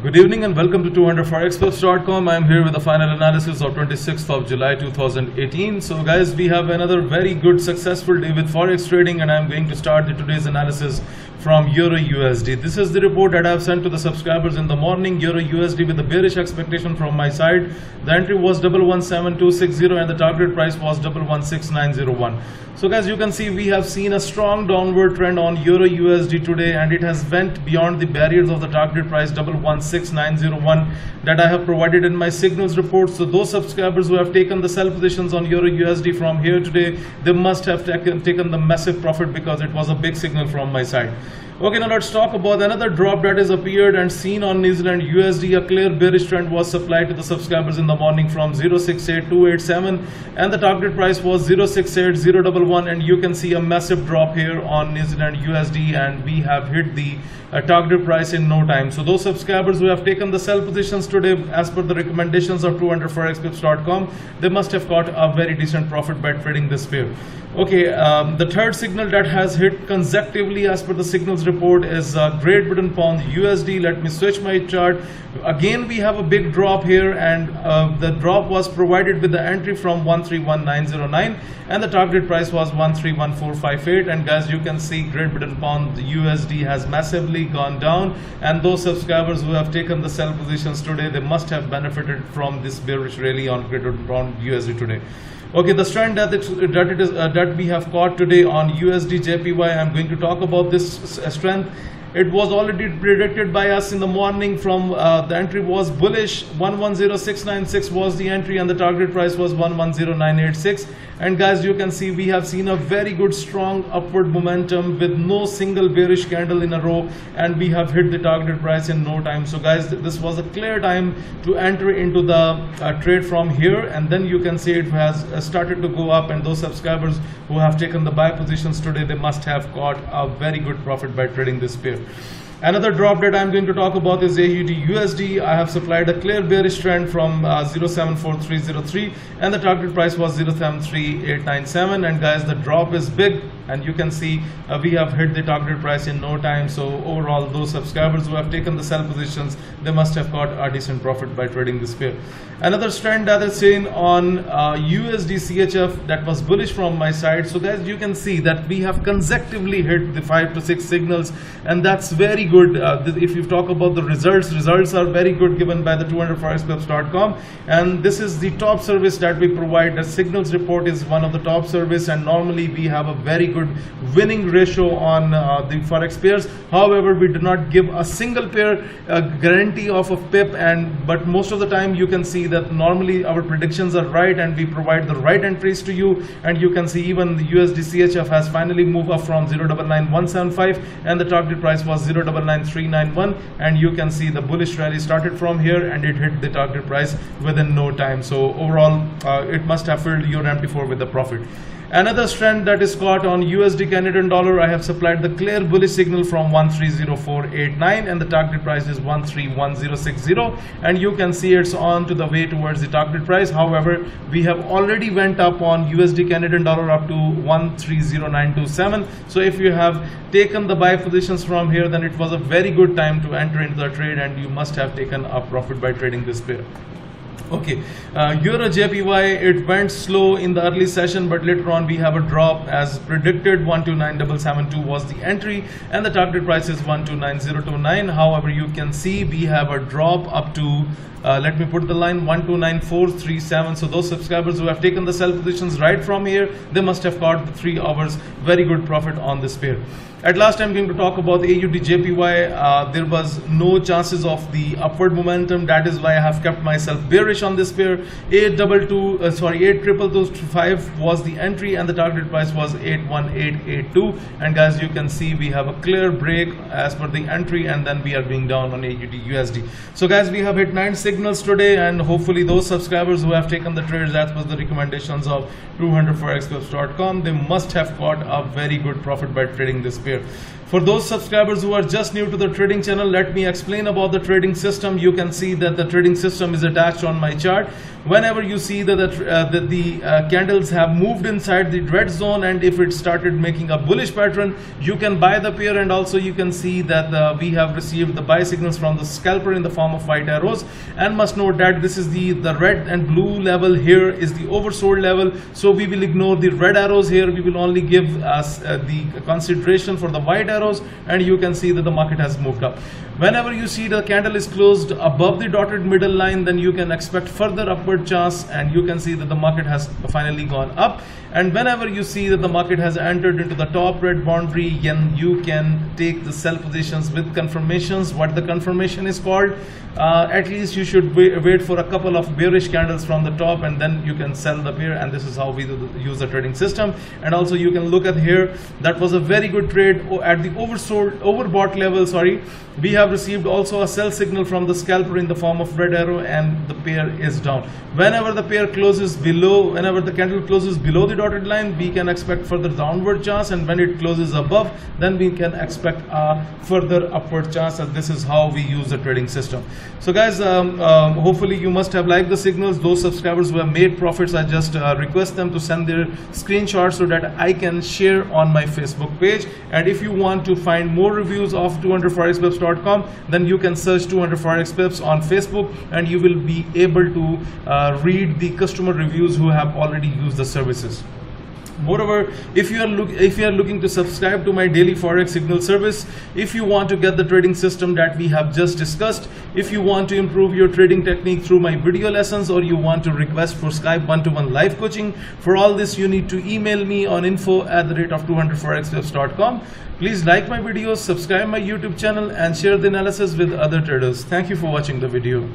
Good evening and welcome to 200forexperts.com. I am here with the final analysis of 26th of July 2018. So guys, we have another very good successful day with Forex trading, and I am going to start today's analysis from Euro USD. This is the report that I have sent to the subscribers in the morning. Euro USD with the bearish expectation from my side. The entry was 117260 and the target price was 116901. So guys, you can see we have seen a strong downward trend on Euro USD today, and it has went beyond the barriers of the target price 116901 that I have provided in my signals report. So those subscribers who have taken the sell positions on Euro USD from here today, they must have taken the massive profit because it was a big signal from my side. Okay, now let's talk about another drop that has appeared and seen on New Zealand USD. A clear bearish trend was supplied to the subscribers in the morning from 068287 and the target price was 068011, and you can see a massive drop here on New Zealand USD, and we have hit the target price in no time. So those subscribers who have taken the sell positions today as per the recommendations of 200forexperts.com, they must have got a very decent profit by trading this pair. Okay, the third signal that has hit consecutively as per the signals report is Great Britain Pound USD. Let me switch my chart. Again, we have a big drop here, and the drop was provided with the entry from 131909 and the target price was 131458. And guys, you can see Great Britain Pound USD has massively gone down, and those subscribers who have taken the sell positions today, they must have benefited from this bearish rally on Great Britain Pound USD today. Okay, the trend that we have caught today on USD JPY, I'm going to talk about this strength. It was already predicted by us in the morning from the entry was bullish. 110696 was the entry and the target price was 110986. And guys, you can see we have seen a very good strong upward momentum with no single bearish candle in a row, and we have hit the target price in no time. So guys, this was a clear time to enter into the trade from here, and then you can see it has started to go up, and those subscribers who have taken the buy positions today, they must have got a very good profit by trading this pair. Another drop that I'm going to talk about is AUD USD. I have supplied a clear bearish trend from 074303 and the target price was 073897. And guys, the drop is big, and you can see we have hit the target price in no time. So overall, those subscribers who have taken the sell positions, they must have got a decent profit by trading this pair. Another trend that is seen on USD CHF that was bullish from my side. So guys, you can see that we have consecutively hit the 5 to 6 signals, and that's very good. If you talk about the results are very good given by the 200forexperts.com, and this is the top service that we provide. The signals report is one of the top service, and normally we have a very good winning ratio on the forex pairs. However, we do not give a single pair guarantee of a pip, but most of the time you can see that normally our predictions are right and we provide the right entries to you. And you can see even the USD CHF has finally moved up from 099175 and the target price was 099391, and you can see the bullish rally started from here and it hit the target price within no time. So overall, it must have filled your MT4 with the profit. Another trend that is caught on USD Canadian dollar, I have supplied the clear bullish signal from 130489 and the target price is 131060, and you can see it's on to the way towards the target price. However, we have already went up on USD Canadian dollar up to 130927. So if you have taken the buy positions from here, then it was a very good time to enter into the trade, and you must have taken a profit by trading this pair. Okay, Euro JPY, it went slow in the early session, but later on we have a drop as predicted. 129772 was the entry and the target price is 129029. However, you can see we have a drop up to let me put the line 129437. So those subscribers who have taken the sell positions right from here, they must have caught the 3 hours very good profit on this pair. At last, I'm going to talk about AUD JPY. There was no chances of the upward momentum. That is why I have kept myself bearish on this pair. 82225 was the entry and the target price was 81882. And guys, you can see we have a clear break as per the entry, and then we are being down on AUD USD. So guys, we have hit 9 signals today, and hopefully those subscribers who have taken the trades as per the recommendations of 200forexperts.com, they must have got a very good profit by trading this pair. For those subscribers who are just new to the trading channel, let me explain about the trading system. You can see that the trading system is attached on my chart. whenever you see that the candles have moved inside the red zone, and if it started making a bullish pattern, you can buy the pair. And also you can see that we have received the buy signals from the scalper in the form of white arrows. And must note that this is the red and blue level here is the oversold level, so we will ignore the red arrows here. We will only give us the consideration for the white arrows, and you can see that the market has moved up. Whenever you see the candle is closed above the dotted middle line, then you can expect further upward chance, and you can see that the market has finally gone up. And whenever you see that the market has entered into the top red boundary, then you can take the sell positions with confirmations. What the confirmation is called, at least you should wait for a couple of bearish candles from the top, and then you can sell the pair. And this is how we use the trading system. And also you can look at here, that was a very good trade at the overbought level. Sorry, we have received also a sell signal from the scalper in the form of red arrow, and the pair is down. Whenever the pair closes below, whenever the candle closes below the dotted line, we can expect further downward chance, and when it closes above, then we can expect a further upward chance. And this is how we use the trading system. So guys, hopefully you must have liked the signals. Those subscribers who have made profits, I just request them to send their screenshots so that I can share on my Facebook page. And if you want to find more reviews of 200forexpips.com, then you can search 200 Forex Pips on Facebook, and you will be able to read the customer reviews who have already used the services. Moreover, if you are looking to subscribe to my daily forex signal service, if you want to get the trading system that we have just discussed, if you want to improve your trading technique through my video lessons, or you want to request for Skype one-to-one live coaching, for all this you need to email me on info@200forexpips.com. Please like my videos, subscribe my YouTube channel, and share the analysis with other traders. Thank you for watching the video.